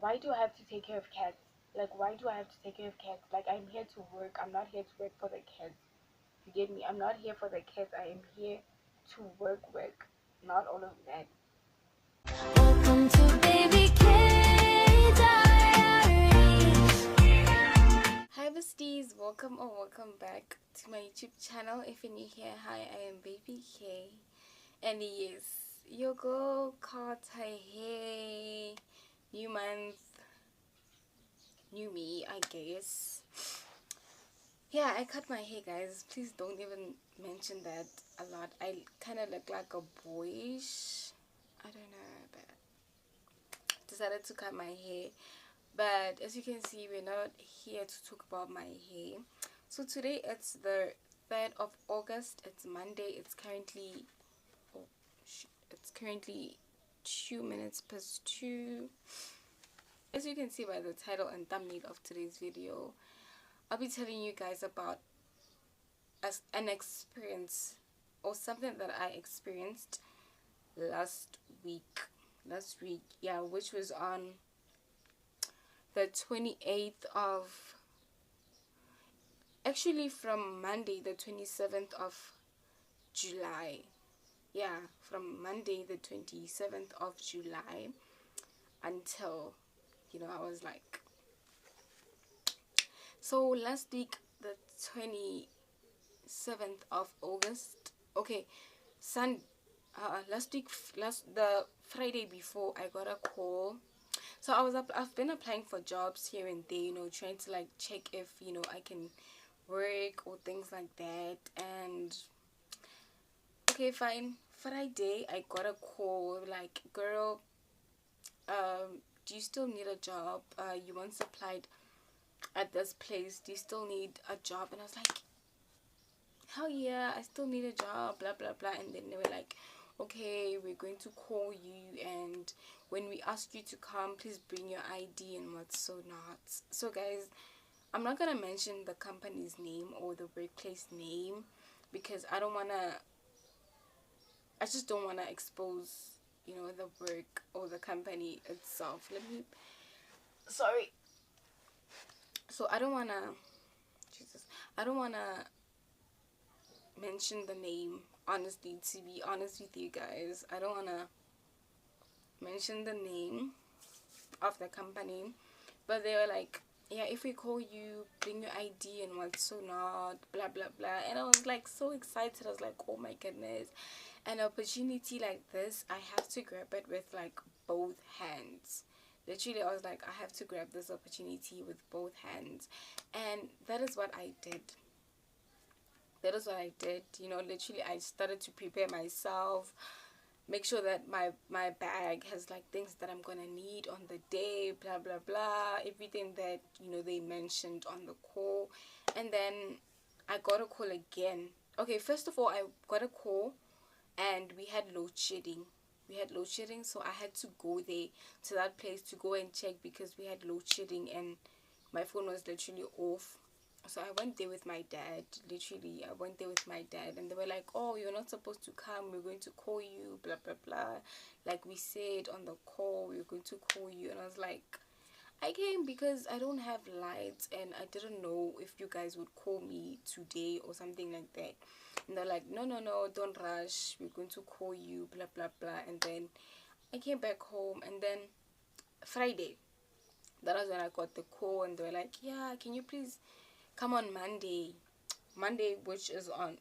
Why do I have to take care of cats? Like, why do I have to take care of cats? Like, I'm here to work. I'm not here to work for the cats. You get me? I'm not here for the cats. I am here to work. Not all of that. Welcome to Babykay Diaries. Hi besties, welcome back to my YouTube channel. If you're new here, hi, I am Babykay, and yes, your girl caught her hair. New month, new me, I guess. Yeah, I cut my hair, guys. Please don't even mention that a lot. I kind of look like a boyish. I don't know, but decided to cut my hair. But as you can see, we're not here to talk about my hair. So today it's the 3rd of August. It's Monday. It's currently it's currently 2 minutes past 2. As you can see by the title and thumbnail of today's video, I'll be telling you guys about an experience or something that I experienced last week. Yeah, which was on the 28th of, actually from Monday the 27th of July. Yeah, from Monday the 27th of July until, I was like, so last week the 27th of August, okay, last week, the Friday before, I got a call. So I've been applying for jobs here and there, trying to like check if I can work or things like that. And okay, fine, Friday I got a call like, girl, do you still need a job? You once applied at this place, do you still need a job? And I was like, hell yeah, I still need a job, blah blah blah. And then they were like, okay, we're going to call you, and when we ask you to come, please bring your ID and what's so not. So guys, I'm not gonna mention the company's name or the workplace name because I just don't wanna expose, the work or the company itself. Sorry. So I don't wanna, I don't wanna mention the name. Honestly, to be honest with you guys, I don't wanna mention the name of the company, but they were like, yeah, if we call you, bring your ID and what's so not, blah blah blah. And I was like so excited. I was like, oh my goodness, an opportunity like this, I have to grab it with like both hands. Literally, I was like, I have to grab this opportunity with both hands. And that is what I did. Literally, I started to prepare myself, make sure that my bag has like things that I'm gonna need on the day, blah blah blah, everything that they mentioned on the call. And then I got a call again. Okay, first of all, I got a call and we had load shedding, so I had to go there to that place to go and check because we had load shedding and my phone was literally off. So I went there with my dad. Literally, I went there with my dad, and they were like, oh, you're not supposed to come, we're going to call you, blah blah blah, like we said on the call, we're going to call you. And I was like, I came because I don't have lights and I didn't know if you guys would call me today or something like that. And they're like, no, don't rush, we're going to call you, blah blah blah. And then I came back home, and then Friday, that was when I got the call, and they were like, yeah, can you please come on Monday, which was on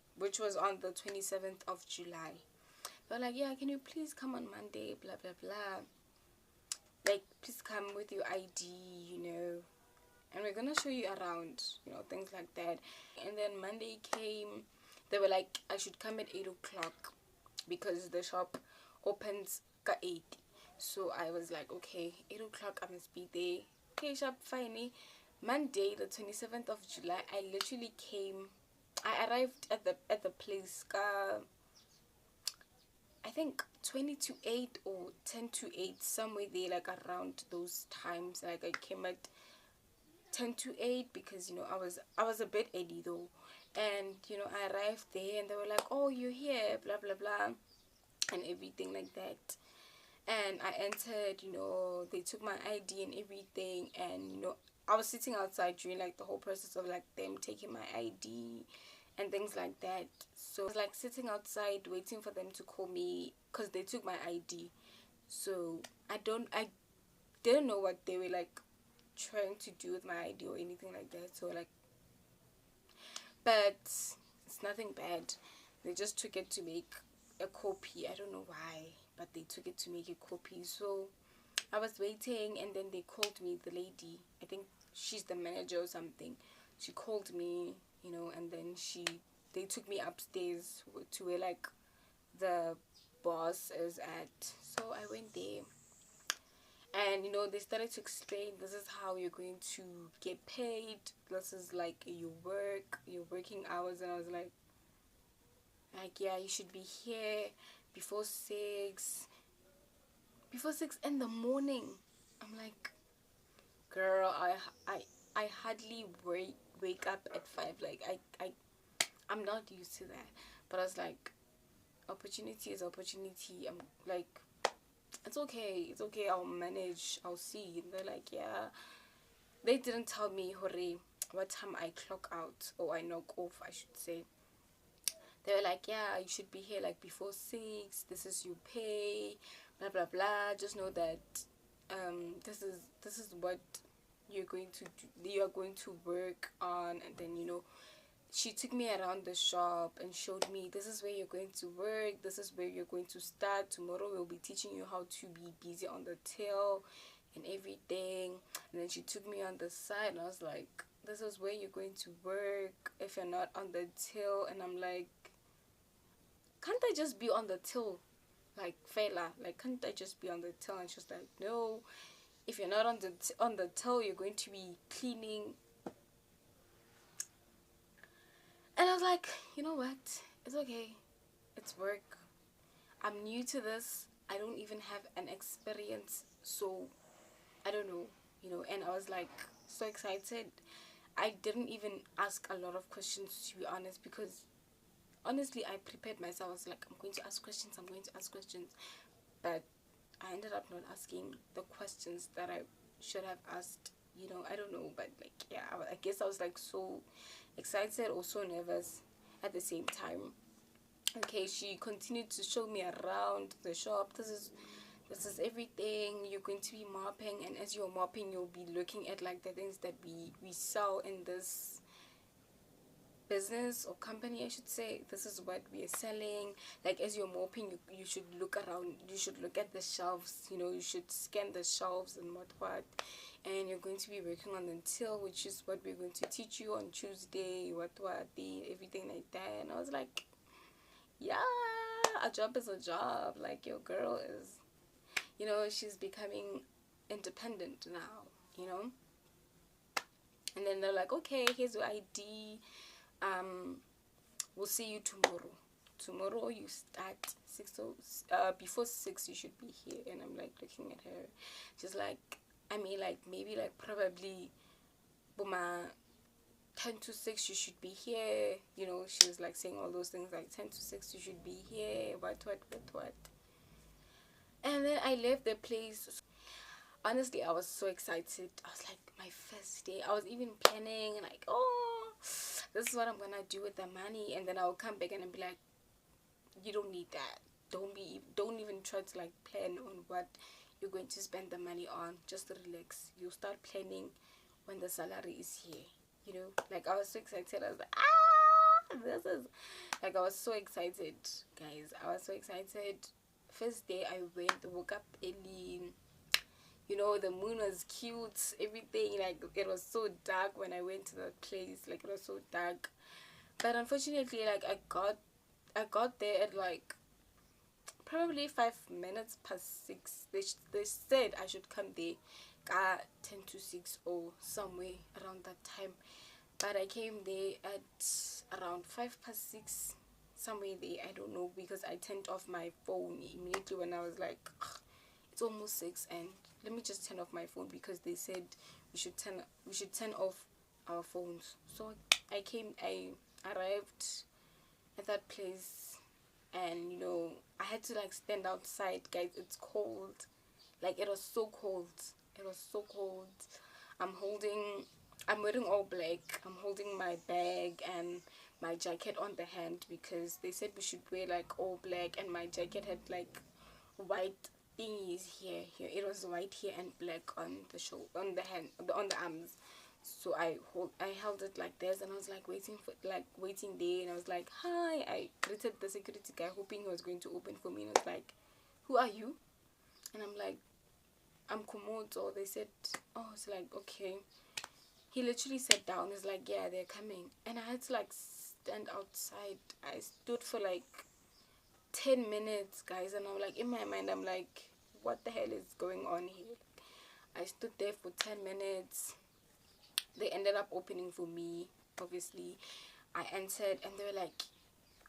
the 27th of July. They're like, yeah, can you please come on Monday, blah blah blah, like please come with your ID, and we're gonna show you around, things like that. And then Monday came. They were like, I should come at 8 o'clock because the shop opens at 8. So I was like, okay, 8 o'clock, I must be there. Okay, shop, fine. Monday the 27th of July, I arrived at the place, I think 20 to 8 or 10 to 8, somewhere there, like around those times. Like I came at 10 to 8 because I was a bit early though. And I arrived there and they were like, oh, you're here, blah blah blah, and everything like that. And I entered, they took my ID and everything, and I was sitting outside during like the whole process of like them taking my ID and things like that. So I was like sitting outside waiting for them to call me because they took my ID. So I didn't know what they were like trying to do with my ID or anything like that. So like, but it's nothing bad. They just took it to make a copy. I don't know why, but they took it to make a copy. So I was waiting, and then they called me, the lady. I think she's the manager or something. She called me, and then they took me upstairs to where like the boss is at. So I went there, and they started to explain, this is how you're going to get paid. This is like your working hours. And I was like, yeah, you should be here before 6 in the morning. I'm like, girl, I hardly wake up at 5. Like I'm not used to that. But I was like, opportunity is opportunity. I'm like, it's okay, I'll manage, I'll see. And they're like, yeah. They didn't tell me, hore, what time I clock out, or I knock off, I should say. They were like, yeah, you should be here like before 6. This is your pay, blah blah blah. Just know that this is what you're going to do. You are going to work on. And then she took me around the shop and showed me, this is where you're going to work, this is where you're going to start. Tomorrow we'll be teaching you how to be busy on the till and everything. And then she took me on the side, and I was like, this is where you're going to work if you're not on the till. And I'm like, can't I just be on the till? Like, fella, like, can't I just be on the till? And she's like, no, if you're not on the till, you're going to be cleaning. And I was like, you know what? It's okay. It's work. I'm new to this. I don't even have an experience. So, I don't know. And I was like, so excited. I didn't even ask a lot of questions, to be honest, because honestly, I prepared myself. I was like, I'm going to ask questions. But I ended up not asking the questions that I should have asked. I don't know. But like, yeah, I guess I was like so excited or so nervous at the same time. Okay, she continued to show me around the shop. This is everything. You're going to be mopping, and as you're mopping, you'll be looking at like the things that we sell in this business or company, I should say. This is what we are selling. Like, as you're mopping, you should look around, you should look at the shelves, you should scan the shelves and what. And you're going to be working on the till, which is what we're going to teach you on Tuesday, everything like that. And I was like, yeah, a job is a job. Like, your girl is, she's becoming independent now. And then they're like, okay, here's your ID. We'll see you tomorrow. You start 6. So before 6 you should be here. And I'm like looking at her. She's like, I mean, like, maybe like probably boma 10 to 6 you should be here. She was like saying all those things, like 10 to 6 you should be here, what. And then I left the place. Honestly, I was so excited. I was like, my first day. I was even planning, like, oh, this is what I'm gonna do with the money. And then I'll come back and I'll be like, you don't need that. Don't even try to like plan on what you're going to spend the money on. Just relax. You'll start planning when the salary is here. Like, I was so excited. I was like, this is, like, I was so excited, guys. I was so excited. First day I woke up early. The moon was cute, everything. Like, it was so dark when I went to the place. Like, it was so dark. But unfortunately, like, I got there at like probably 5 minutes past 6. They said I should come there 10 to 6 or somewhere around that time. But I came there at around 5 past 6, somewhere there. I don't know, because I turned off my phone immediately when I was like, it's almost 6, and let me just turn off my phone, because they said we should turn off our phones. So I arrived at that place and I had to like stand outside, guys. It's cold. Like, it was so cold. It was so cold. I'm holding, I'm wearing all black. I'm holding my bag and my jacket on the hand because they said we should wear like all black, and my jacket had like white thingies here. It was white here and black on the shoulder, on the hand, on the arms. So I held it like this, and I was like waiting there, and I was like, hi. I greeted the security guy, hoping he was going to open for me, and I was like, who are you? And I'm like, I'm Komodo. They said, oh, it's like, okay. He literally sat down. He's like, yeah, they're coming. And I had to like stand outside. I stood for like 10 minutes, guys. And I'm like, in my mind, I'm like, what the hell is going on here? I stood there for 10 minutes. They ended up opening for me, obviously. I entered and they were like,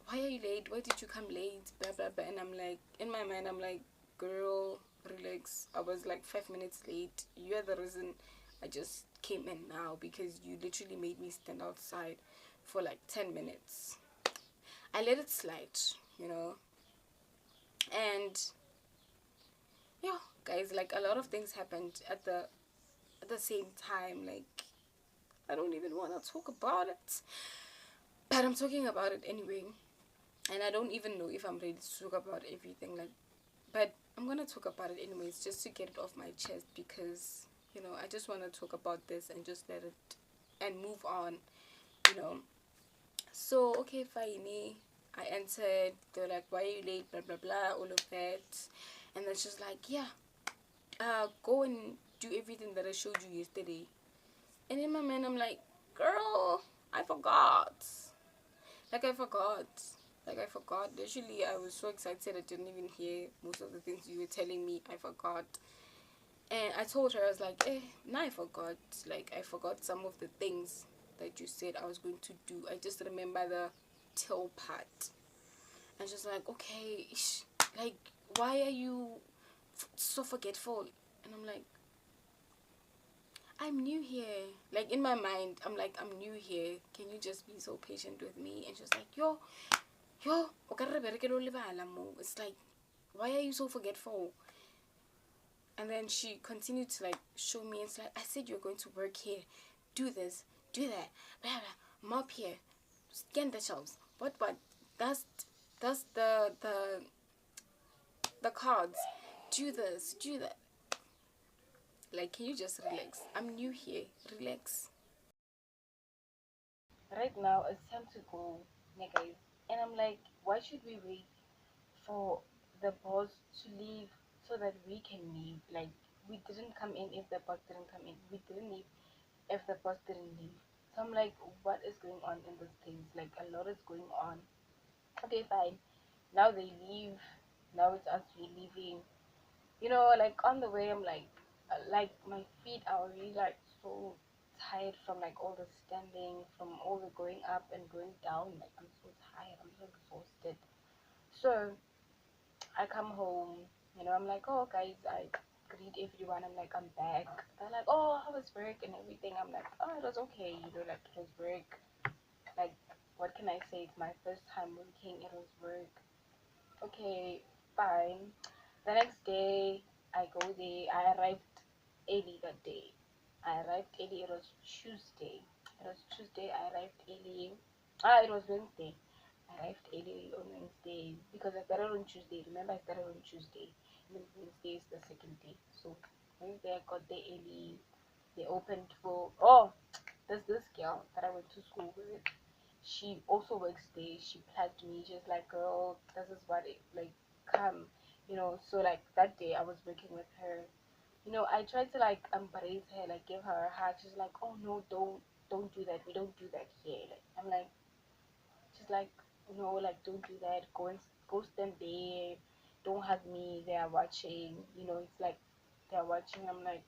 why are you late? Why did you come late? Blah, blah, blah. And I'm like, in my mind, I'm like, girl, relax. I was like 5 minutes late. You're the reason I just came in now, because you literally made me stand outside for like 10 minutes. I let it slide, you know. And yeah, guys, like a lot of things happened at the same time. Like, I don't even want to talk about it, but I'm talking about it anyway. And I don't even know if I'm ready to talk about everything, like, but I'm gonna talk about it anyways, just to get it off my chest, because I just want to talk about this and just let it and move on, you know. So okay, fine. I entered. They're like, why are you late? Blah blah blah, all of that. And then she's like, yeah, go and do everything that I showed you yesterday. And in my mind, I'm like, girl, I forgot. Like, I forgot. Like, I forgot. Literally, I was so excited I didn't even hear most of the things you were telling me. I forgot. And I told her, I was like, now I forgot. Like, I forgot some of the things that you said I was going to do. I just remember the till part. And she's like, okay, like, why are you so forgetful? And I'm like, I'm new here. Like, in my mind, I'm like, I'm new here. Can you just be so patient with me? And she's like, yo, it's like, why are you so forgetful? And then she continued to like show me. It's like, I said you're going to work here, do this, do that, blah blah, mop here, scan the shelves, what, that's the cards, do this, do that. Like, can you just relax? I'm new here, relax. Right now it's time to go, yeah, guys. And I'm like, why should we wait for the boss to leave so that we can leave? Like, we didn't come in if the boss didn't come in. We didn't leave if the boss didn't leave. So I'm like, what is going on in this place? Like, a lot is going on. Okay, fine. Now they leave. Now it's us we leaving. Like on the way, I'm like my feet are really like so tired from like all the standing, from all the going up and going down. Like, I'm so tired. I'm so exhausted. So I come home. I'm like, oh guys, I greet everyone. I'm like, I'm back. They're like, oh, how was work and everything? I'm like, oh, it was okay. Like, it was work. Like, what can I say? It's my first time working. It was work. Okay, fine. The next day, I go there. I arrived early that day. I arrived early. It was Tuesday. It was Tuesday. I arrived early. Ah, it was Wednesday. I arrived early on Wednesday because I started on Tuesday. Remember, I started on Tuesday. And then Wednesday is the second day. So Wednesday, I got there early. They opened for. Oh, there's this girl that I went to school with. She also works there. She plugged me. She's like, girl, this is what it like, come. So like that day I was working with her. I tried to like embrace her, like give her a hug. She's like, oh no, don't do that. We don't do that here. Like, I'm like, she's like, no, like, don't do that. Go stand there. Don't hug me. They are watching. It's like they're watching. I'm like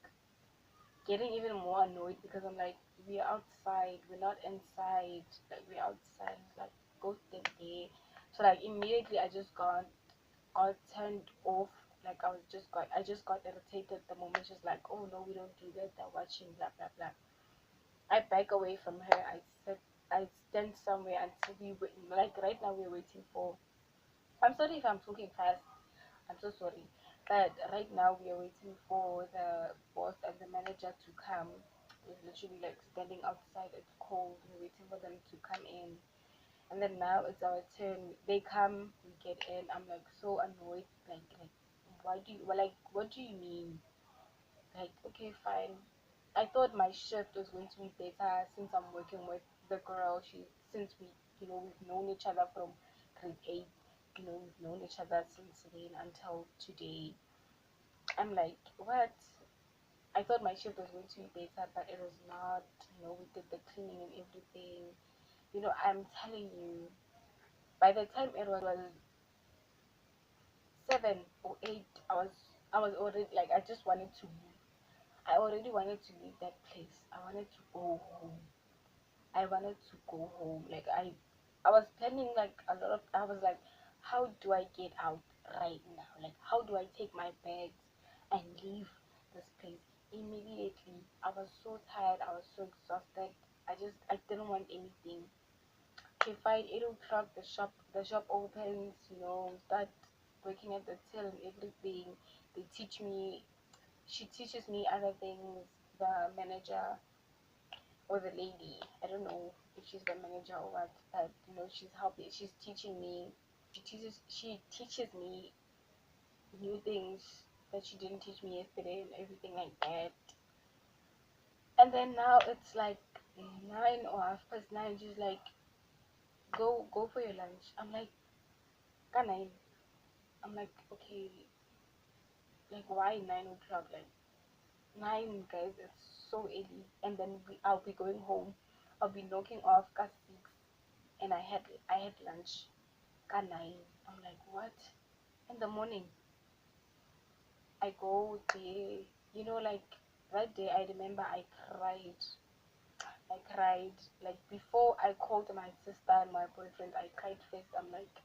getting even more annoyed because I'm like, we're outside, we're not inside, like, we're outside. It's like, go stand there. So like immediately I just got turned off. Like, I just got irritated the moment she's like, oh no, we don't do that, they're watching, blah blah blah. I back away from her. I stand somewhere until like right now we're waiting for I'm sorry if I'm talking fast. I'm so sorry. But right now we are waiting for the boss and the manager to come. We're literally like standing outside. It's cold. We're waiting for them to come in. And then now it's our turn. They come, we get in. I'm like so annoyed. Like, why do you? Well, like, what do you mean? Like, okay, fine. I thought my shift was going to be better since I'm working with the girl. Since we, we've known each other from grade 8. We've known each other since then until today. I'm like, what? I thought my shift was going to be better, but it was not. We did the cleaning and everything. I'm telling you, by the time it was 7 or 8, I was already like, I just wanted to leave. I already wanted to leave that place. I wanted to go home. I wanted to go home. Like I was planning like a lot of. I was like, how do I get out right now? Like how do I take my bags and leave this place immediately? I was so tired. I was so exhausted. I didn't want anything. Okay, fine. 8 o'clock. The shop opens. Start working at the till and everything. They teach me. She teaches me other things. The manager or the lady, I don't know if she's the manager or what, but she's helping. She's teaching me. She teaches me new things that she didn't teach me yesterday and everything like that. And then now it's like 9 or 9:30. She's like, go for your lunch. I'm like, can I? I'm like, okay, like why 9 o'clock? Like 9, guys, it's so early. And then I'll be going home. I'll be knocking off at 6, and I had lunch at 9. I'm like, what? In the morning, I go there. Like that day, I remember I cried. I cried. Like before I called my sister and my boyfriend, I cried first. I'm like,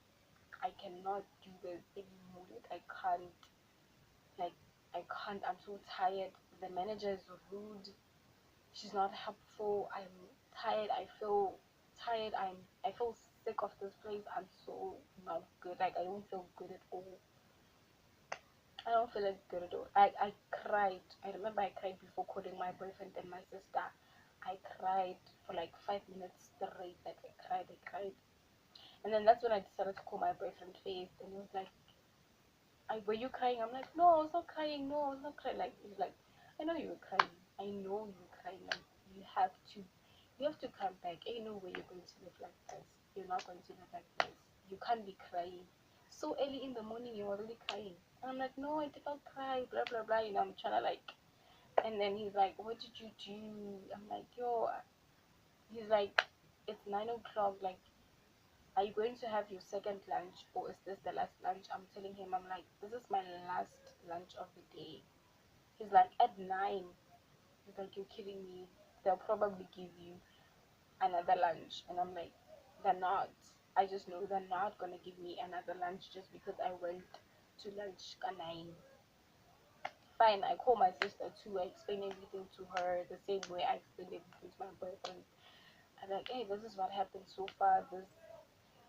I cannot do this anymore. Like I can't. Like I can't. I'm so tired. The manager is rude. She's not helpful. I'm tired. I feel tired. I feel sick of this place. I'm so not good. Like I don't feel good at all. I don't feel like good at all. I cried. I remember I cried before calling my boyfriend and my sister. I cried for like 5 minutes straight. Like I cried. And then that's when I decided to call my boyfriend first. And he was like, were you crying? I'm like, no, I was not crying. No, I was not crying. Like he's like, I know you were crying. I know you were crying. Like you have to come back. Ain't no way you're going to live like this. You're not going to live like this. You can't be crying so early in the morning. You're already crying. And I'm like, no, I did not cry. Blah blah blah. I'm trying to like. And then he's like, what did you do? I'm like, yo. He's like, it's 9 o'clock. Like, are you going to have your second lunch or is this the last lunch? I'm telling him, I'm like, this is my last lunch of the day. He's like, at 9. He's like, you're kidding me. They'll probably give you another lunch. And I'm like, they're not. I just know they're not gonna give me another lunch just because I went to lunch at 9. Fine, I call my sister too. I explain everything to her the same way I explained everything to my boyfriend. I'm like, hey, this is what happened so far. This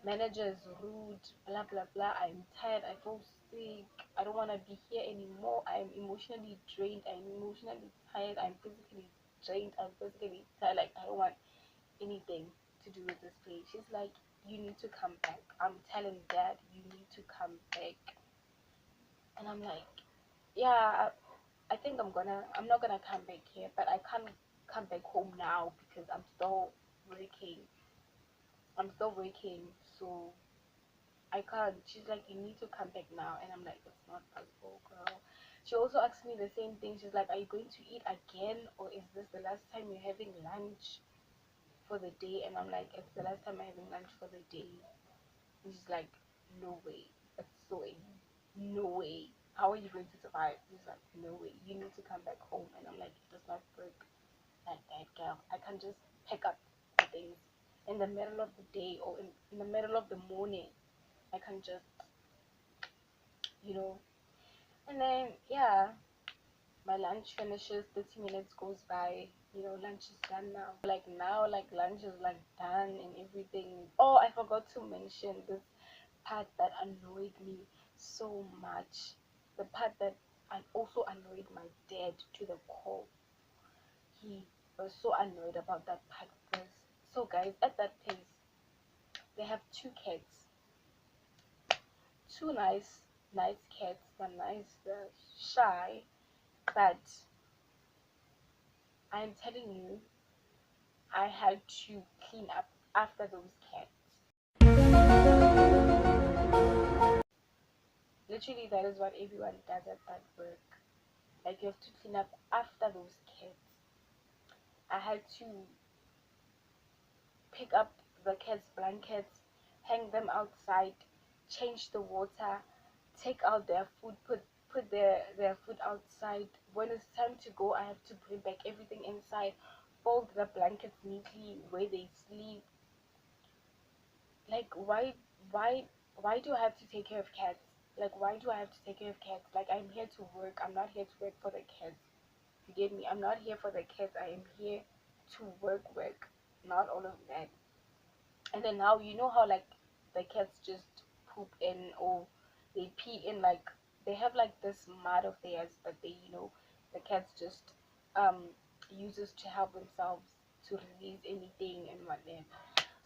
manager is rude, blah blah blah. I'm tired. I feel sick. I don't want to be here anymore. I'm emotionally drained. I'm emotionally tired. I'm physically drained. I'm physically tired. Like I don't want anything to do with this place. She's like, you need to come back. I'm telling dad, you need to come back. And I'm like, yeah, I think I'm not gonna come back here, but I can't come back home now because I'm still working. I'm still working, so I can't. She's like, you need to come back now. And I'm like, it's not possible, girl. She also asked me the same thing. She's like, are you going to eat again? Or is this the last time you're having lunch for the day? And I'm like, it's the last time I'm having lunch for the day. And she's like, no way. It's so easy. No way. How are you going to survive? She's like, no way. You need to come back home. And I'm like, it does not work like that, girl. I can just pick up the things in the middle of the day or in the middle of the morning. I can just, you know. And then, yeah, my lunch finishes, 30 minutes goes by, lunch is done now, like lunch is like done and everything. Oh, I forgot to mention this. part that annoyed me so much, the part that I also annoyed my dad to the core. He was so annoyed about that part. Because, so guys, at that place they have two cats, two nice cats. They're nice, they're shy, but I'm telling you, I had to clean up after those cats. Literally, that is what everyone does at that work. Like, you have to clean up after those cats. I had to pick up the cats' blankets, hang them outside, change the water, take out their food, put their food outside. When it's time to go, I have to bring back everything inside, fold the blankets neatly where they sleep. Like, why do I have to take care of cats? Like, why do I have to take care of cats? Like, I'm here to work. I'm not here to work for the cats. You get me? I'm not here for the cats. I am here to work, not all of that. And then now, you know how like the cats just poop in, or they pee in, like they have like this mud of theirs that they, the cats just uses to help themselves to release anything and whatnot.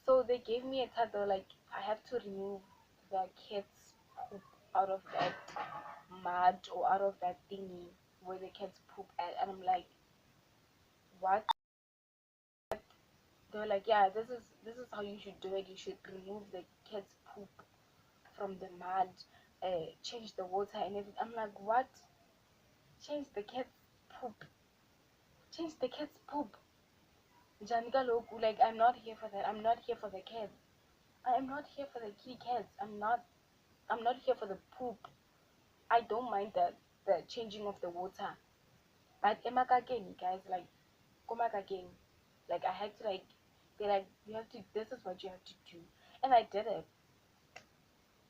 So they gave me a title like I have to remove the cat's poop out of that mud, or out of that thingy where the cats poop at. And I'm like, what? They were like, yeah, this is how you should do it. You should remove the cat's poop from the mud, change the water and everything. I'm like, what? Change the cat's poop? Change the cat's poop? Janika Loku, like, I'm not here for that. I'm not here for the cats. I am not here for the kitty cats. I'm not here for the poop. I don't mind the changing of the water. But emakakeni, guys, like komakakeni. Like, I had to, like, they're like, you have to, this is what you have to do. And I did it.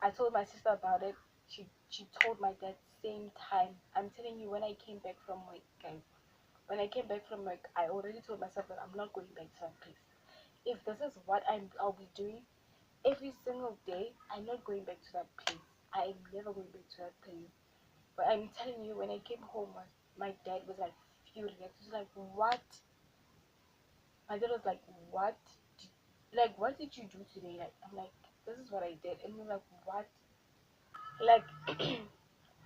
I told my sister about it. She told my dad same time. I'm telling you, when I came back from work, guys, when I came back from work, I already told myself that I'm not going back to that place. If this is what I'll be doing every single day, I'm not going back to that place. I am never going back to that place. But I'm telling you, when I came home, my dad was like furious. He was like, "What?" My dad was like, "What? Did, like, what did you do today?" Like, I'm like, "This is what I did," and he's like, "What?" Like,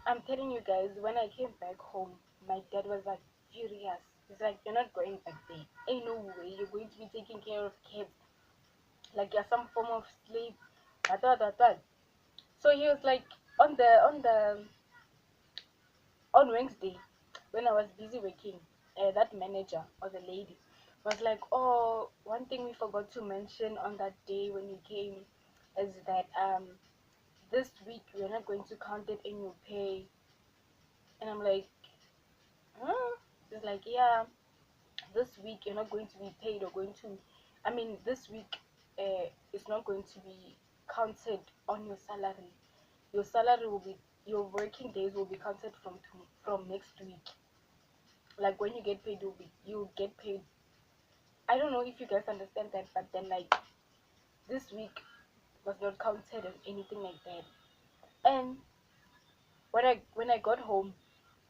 I'm telling you guys, when I came back home, my dad was like furious. He's like, "You're not going back there. Ain't no way you're going to be taking care of kids. Like, you're some form of slave." I thought that. So he was like, on Wednesday, when I was busy working, that manager or the lady was like, "Oh, one thing we forgot to mention on that day when you came is that this week we're not going to count it in your pay." And I'm like, huh? It's like, yeah, this week you're not going to be paid, or going to, I mean, this week it's not going to be counted on your salary. Your salary will be, your working days will be counted from next week. Like, when you get paid, you'll get paid. I don't know if you guys understand that, but then, like, this week was not counted or anything like that. And when I got home,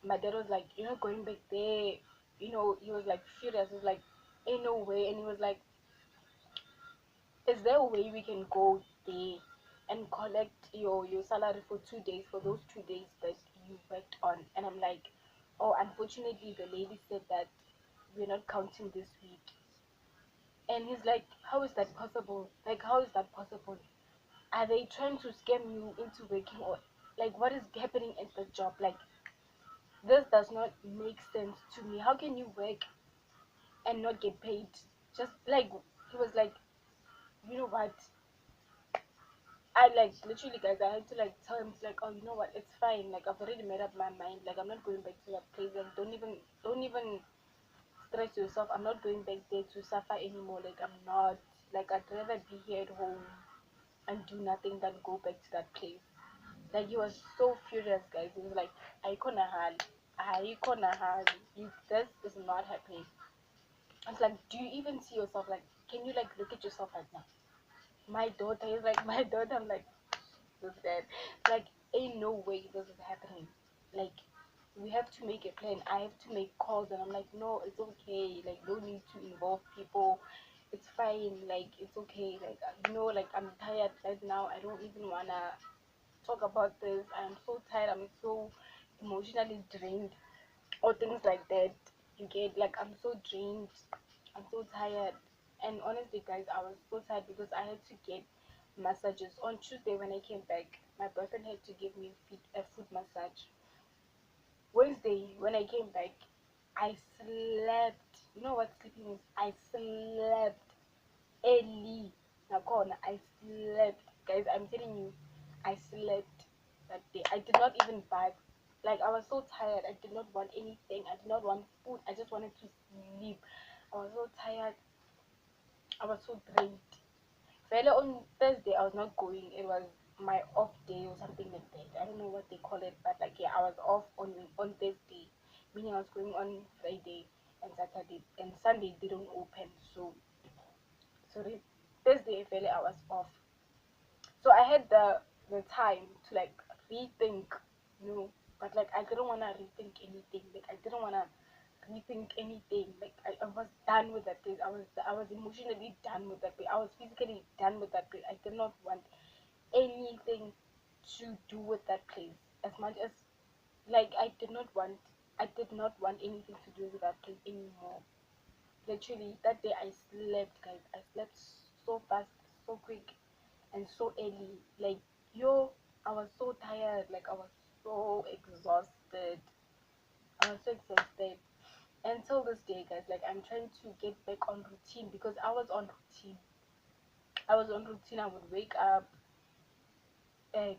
my dad was like, "You're not going back there." He was like furious. He was like, "Ain't no way." And he was like, "Is there a way we can go there and collect your salary for 2 days, for those 2 days that you worked on?" And I'm like, "Oh, unfortunately, the lady said that we're not counting this week." And he's like, "How is that possible? Like, how is that possible? Are they trying to scam you into working, or like, what is happening at the job? Like, this does not make sense to me. How can you work and not get paid?" Just like, he was like, "You know what? I, like, literally, guys, I had to like tell him, like, oh, you know what? It's fine. Like, I've already made up my mind. Like, I'm not going back to that place. Like, don't even stress yourself. I'm not going back there to suffer anymore. Like, I'm not. Like, I'd rather be here at home and do nothing than go back to that place." Like, he was so furious, guys. He was like, "I you, this is not happening." I was like, "Do you even see yourself? Like, can you like look at yourself right now?" My daughter is like, my daughter. I'm like, this guy. Like, ain't no way this is happening. Like, we have to make a plan. I have to make calls, and I'm like, no, it's okay. Like, no need to involve people. It's fine. Like, it's okay. Like, like, I'm tired right now. I don't even wanna talk about this. I'm so tired. I'm so emotionally drained, or things like that. You get, like, I'm so drained. I'm so tired. And honestly, guys, I was so tired because I had to get massages on Tuesday. When I came back, my boyfriend had to give me a foot massage. Wednesday, when I came back, I slept. You know what sleeping is? I slept early. Nakona, I slept. Guys, I'm telling you, I slept that day. I did not even bath. Like, I was so tired. I did not want anything. I did not want food. I just wanted to sleep. I was so tired. I was so drained. Well, on Thursday, I was not going. It was my off day or something like that. I don't know what they call it, but like, yeah, I was off on Thursday, meaning I was going on Friday and Saturday, and Sunday didn't open. So sorry, Thursday, Friday, I was off. So I had the time to like rethink, you know, but like I didn't wanna rethink anything. Like, I didn't wanna rethink anything. Like, I was done with that place. I was emotionally done with that place. I was physically done with that place. I did not want anything to do with that place. As much as, like, I did not want anything to do with that place anymore. Literally that day I slept, guys. I slept so fast, so quick, and so early. Like, yo, I was so tired. Like, I was so exhausted. I was so exhausted. Until this day, guys, like, I'm trying to get back on routine because I was on routine. I would wake up, uh,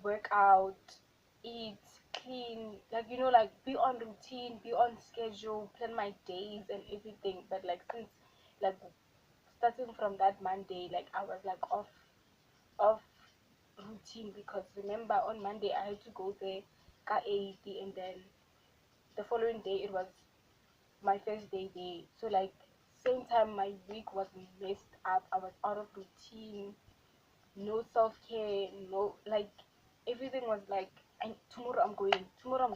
work out, eat, clean, like, like, be on routine, be on schedule, plan my days and everything. But like, since, like, starting from that Monday, like, I was like off routine, because remember, on Monday I had to go there ka 80, and then the following day it was my first day there. So like, same time my week was messed up. I was out of routine, no self-care, no, like, everything was like, tomorrow I'm going, tomorrow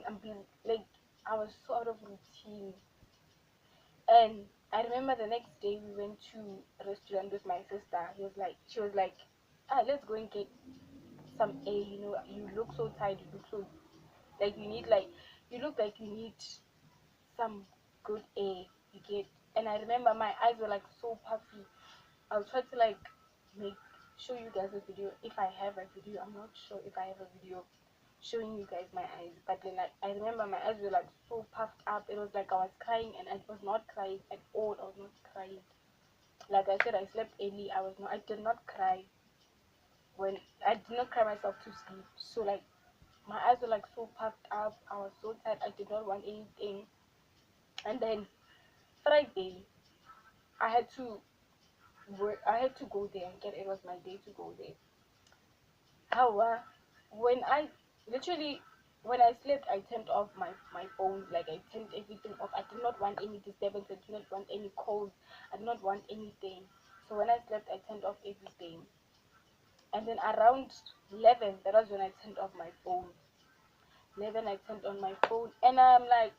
I'm busy. Like, I was so out of routine. And I remember the next day we went to a restaurant with my sister. She was like, let's go and get some air. You look so tired, you look so, like, you look like you need some good air, you get. And I remember my eyes were like so puffy. I'll try to like make show you guys a video if I have a video. I'm not sure if I have a video showing you guys my eyes, but then, like, I remember my eyes were like so puffed up. It was like I was crying, and I was not crying at all. I was not crying. Like I said, I slept early. I did not cry when I did not cry myself to sleep. So like, my eyes were like so puffed up. I was so tired. I did not want anything. And then Friday, I had to work. I had to go there and get. It was my day to go there. However, when I literally when I slept, I turned off my phone. Like, I turned everything off. I did not want any disturbance. I did not want any calls. I did not want anything. So when I slept, I turned off everything. And then around 11, that was when I turned off my phone. 11, I turned on my phone, and I'm like,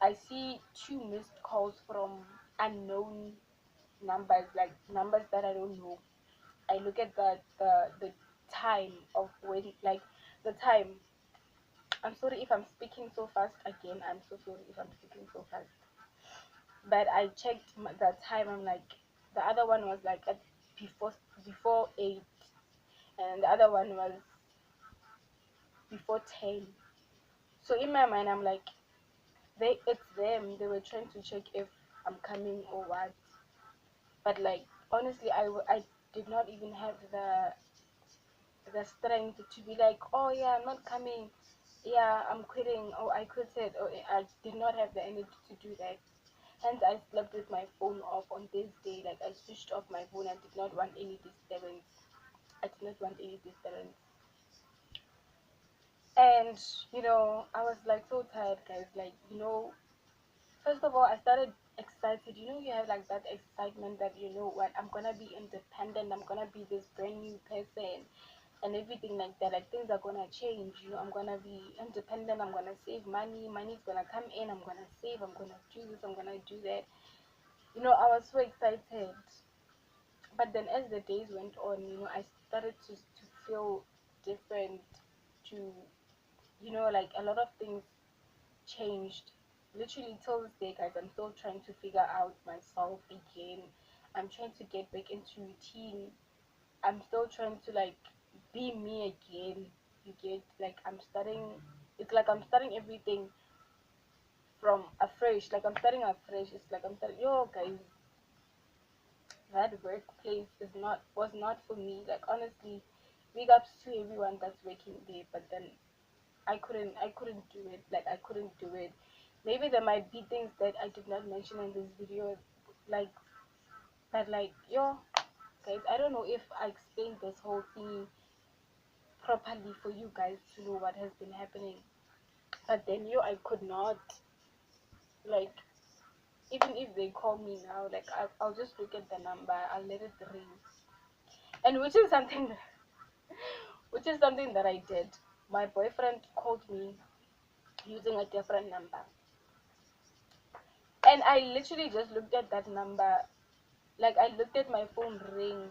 I see two missed calls from unknown numbers, like numbers that I don't know. I look at the time of when, like, the time. I'm sorry if I'm speaking so fast again. I'm so sorry if I'm speaking so fast. But I checked the time. I'm like, the other one was like at before 8, and the other one was before 10. So in my mind, I'm like, it's them. They were trying to check if I'm coming or what. But like, honestly, I did not even have the strength to be like, oh yeah, I'm not coming, yeah, I'm quitting, or I quitted, or I did not have the energy to do that. Hence, I slept with my phone off on this day. Like, I switched off my phone. I did not want any disturbance. I did not want any disturbance. And I was like so tired, guys. Like, First of all, I started excited. You know, you have like that excitement that you know what, I'm gonna be independent, I'm gonna be this brand new person and everything like that. Like things are gonna change, you know, I'm gonna be independent, I'm gonna save money, money's gonna come in, I'm gonna save, I'm gonna do this, I'm gonna do that. You know, I was so excited. But then as the days went on, you know, I started to feel different, to, you know, like a lot of things changed. Literally till this day, guys, I'm still trying to figure out myself again. I'm trying to get back into routine. I'm still trying to like be me again. You get, like, I'm starting, it's like I'm starting everything from afresh. Like I'm starting afresh. It's like I'm starting, yo guys, that workplace was not for me. Like honestly, big ups to everyone that's working there, but then I couldn't do it. Like I couldn't do it. Maybe there might be things that I did not mention in this video, like, but like, yo guys, I don't know if I explained this whole thing properly for you guys to know what has been happening. But then yo, I could not, like, even if they call me now, like I'll just look at the number, I'll let it ring, and which is something that I did. My boyfriend called me using a different number, and I literally just looked at that number. Like I looked at my phone ring,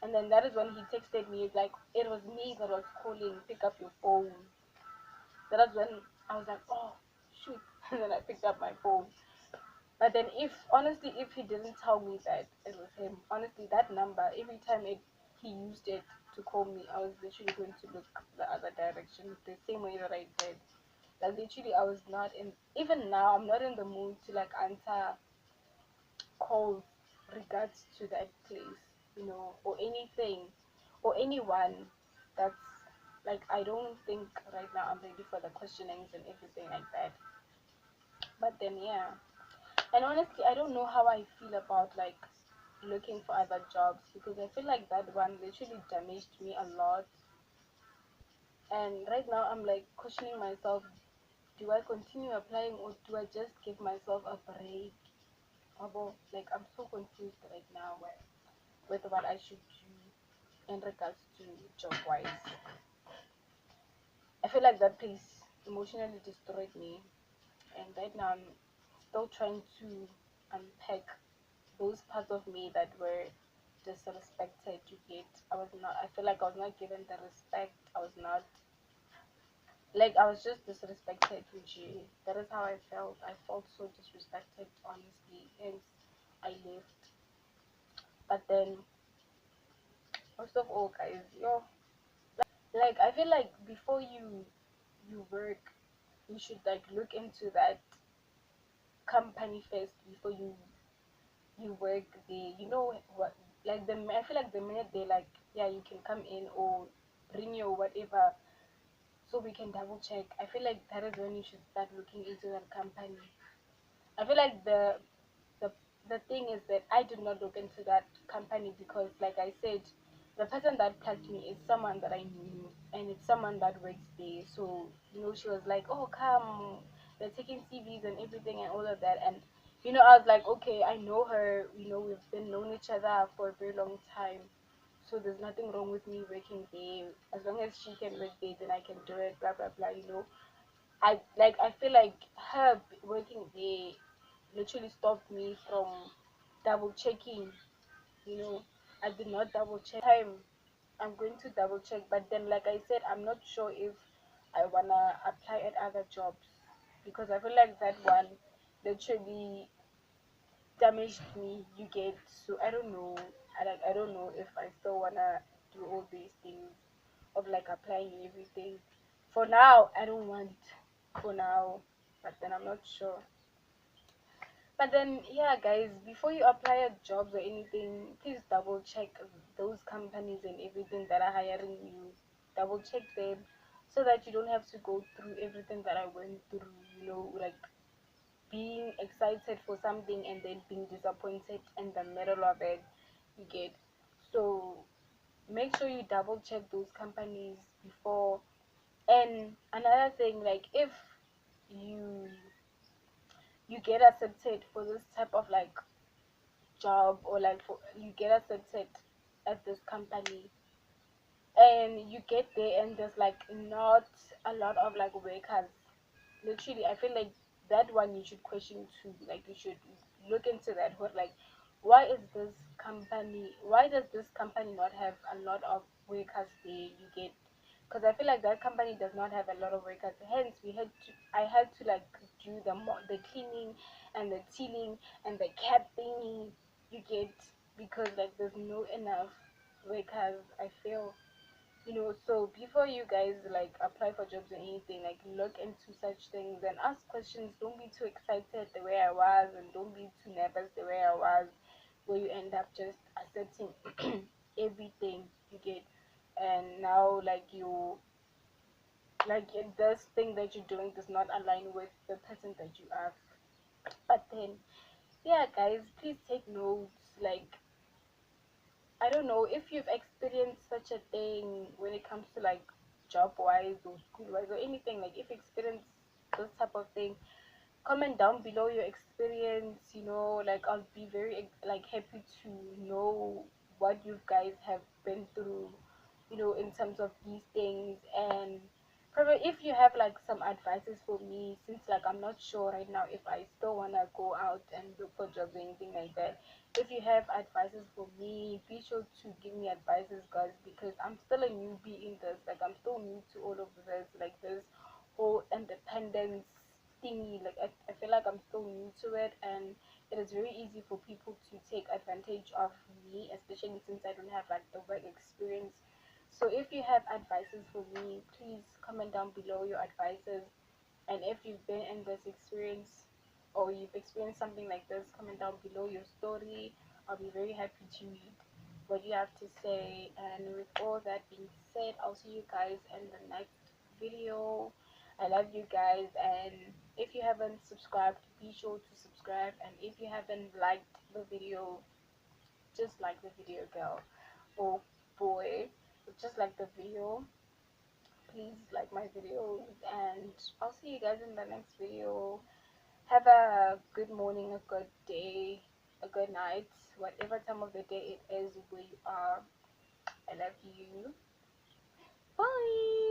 and then that is when he texted me like it was me that was calling. Pick up your phone. That was when I was like, oh shoot, and then I picked up my phone. But then if honestly, if he didn't tell me that it was him, honestly, that number every time he used it to call me, I was literally going to look the other direction the same way that I did. Like literally, I was not in. Even now, I'm not in the mood to like answer calls regards to that place, you know, or anything, or anyone. That's like I don't think right now I'm ready for the questionings and everything like that. But then yeah, and honestly, I don't know how I feel about like looking for other jobs because I feel like that one literally damaged me a lot. And right now, I'm like questioning myself: do I continue applying or do I just give myself a break? Like I'm so confused right now with what I should do in regards to job wise. I feel like that place emotionally destroyed me, and right now I'm still trying to unpack those parts of me that were disrespected. You get, I was not. I feel like I was not given the respect. I was not, like, I was just disrespected. Which that is how I felt. I felt so disrespected, honestly. Hence, I left. But then, most of all, guys, yo, like I feel like before you work, you should like look into that company first before you work there. You know what? Like I feel like the minute they like, yeah, you can come in or bring your whatever, so we can double check. I feel like that is when you should start looking into that company. I feel like the the thing is that I did not look into that company because, like I said, the person that plugged me is someone that I knew, and it's someone that works there. So you know, she was like, "Oh, come, they're taking CVs and everything and all of that." And you know, I was like, "Okay, I know her. You know, we've been known each other for a very long time." So there's nothing wrong with me working there. As long as she can work there, then I can do it. Blah blah blah. You know, I feel like her working there literally stopped me from double checking. You know, I did not double check time. I'm going to double check, but then like I said, I'm not sure if I wanna apply at other jobs because I feel like that one literally damaged me. You get, so I don't know. I don't know if I still wanna do all these things of like applying and everything. For now, I don't want. For now, but then I'm not sure. But then, yeah, guys, before you apply at jobs or anything, please double check those companies and everything that are hiring you. Double check them so that you don't have to go through everything that I went through, you know, like being excited for something and then being disappointed in the middle of it. You get. So make sure you double check those companies before. And another thing, like if you you get accepted for this type of like job, or like for you get accepted at this company, and you get there and there's like not a lot of like workers. Literally, I feel like that one you should question too. Like you should look into that. What, like, why does this company not have a lot of workers there? You get, because I feel like that company does not have a lot of workers. Hence, I had to like do the cleaning and the tilling and the cat thingy. You get, because like there's no enough workers. I feel, so before you guys like apply for jobs or anything, like look into such things and ask questions. Don't be too excited the way I was, and don't be too nervous the way I was, where you end up just accepting everything you get, and now like this thing that you're doing does not align with the person that you are. But then, yeah, guys, please take notes. Like, I don't know if you've experienced such a thing when it comes to like job wise or school wise or anything. Like, if you experience this type of thing, comment down below your experience. Like, I'll be very like happy to know what you guys have been through, in terms of these things. And probably if you have like some advices for me, since like I'm not sure right now if I still want to go out and look for jobs or anything like that. If you have advices for me, be sure to give me advices, guys, because I'm still a newbie in this. Like, I'm still new to all of this, like this whole independence thingy. Like, I feel like I'm still new to it, and it is very easy for people to take advantage of me, especially since I don't have like the work experience. So if you have advices for me, please comment down below your advices. And if you've been in this experience, or you've experienced something like this, comment down below your story. I'll be very happy to read what you have to say. And with all that being said, I'll see you guys in the next video. I love you guys, and if you haven't subscribed, be sure to subscribe. And if you haven't liked the video, just like the video, girl or boy, just like the video. Please like my videos, and I'll see you guys in the next video. Have a good morning, a good day, a good night, whatever time of the day it is where you are. I love you. Bye.